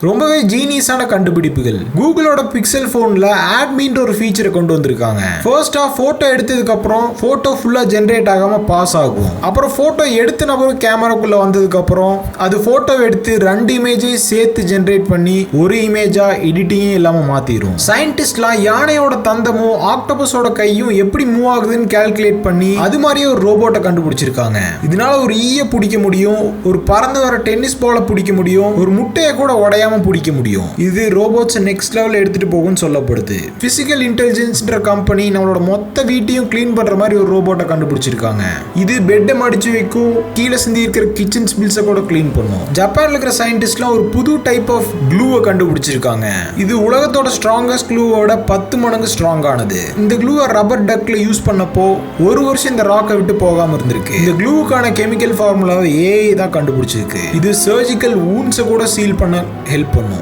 ரொம்பவே ஜீனியஸான கண்டுபிடிப்புகள். கூகுளோட பிக்சல் போன்ல ஆட்மின்ற ஒரு ஃபீச்சரை கொண்டு வந்திருக்காங்க. ஃபர்ஸ்டா போட்டோ எடுத்ததுக்கு அப்புறம் போட்டோ ஃபுல்லா ஜெனரேட் ஆகாம பாஸ் ஆகும். அப்புறம் போட்டோ எடுத்த நபரும் கேமராக்குள்ள வந்ததுக்கு அப்புறம் அது போட்டோ எடுத்து 2 இமேஜை சேர்த்து ஜெனரேட் பண்ணி ஒரு இமேஜா எடிட்டிங்கே இல்லாம மாத்திரும். சயின்டிஸ்ட்லாம் யானையோட தந்தமும் ஆக்டோபஸோட கையும் எப்படி மூவ் ஆகுதுன்னு கால்குலேட் பண்ணி அது மாதிரியே ஒரு ரோபோட்டை கண்டுபிடிச்சிருக்காங்க. இதனால ஒரு ஈய பிடிக்க முடியும், ஒரு பறந்து வர டென்னிஸ் பாலை பிடிக்க முடியும், ஒரு முட்டையை கூட உடையாம பிடிக்க முடியும். இது ரோபோட்ஸ் நெக்ஸ்ட் லெவல் எடுத்துட்டு போகும்னு சொல்லப்படுது. பிசிக்கல் இன்டெலிஜென்ஸ்ன்ற கம்பெனி நம்மளோட மொத்த வீட்டையும் கிளீன் பண்ற மாதிரி ஒரு ரோபோட்டை கண்டுபிடிச்சிருக்காங்க. இது பெட்டை மடிச்சு வைக்கும், கீழே சிந்தி இருக்கிற கிச்சன் ஸ்பில்ஸை கூட கிளீன் பண்ணும். ஜப்பான்ல இருக்கிற சயின்டிஸ்ட்லாம் ஒரு புது டைப் ஆஃப் க்ளூவை கண்டுபிடிச்சிருக்காங்க. இது உலகத்தோட ஸ்ட்ராங்கஸ்ட் க்ளூவோட 10 மடங்கு ஸ்ட்ராங்கானது. இந்த க்ளூவை ரப்பர் டக்ல யூஸ் பண்ணப்போ 1 வருஷம் இந்த ராக்கை விட்டு போகாம இருந்திருக்கு. இந்த க்ளூவுக்கான கெமிக்கல் ஃபார்முலாவை ஏஐ தான் கண்டுபிடிச்சிருக்கு. இது சர்ஜிக்கல் வூண்ட்ஸை கூட சீல் பண்ண ஹெல்ப் பண்ணும்.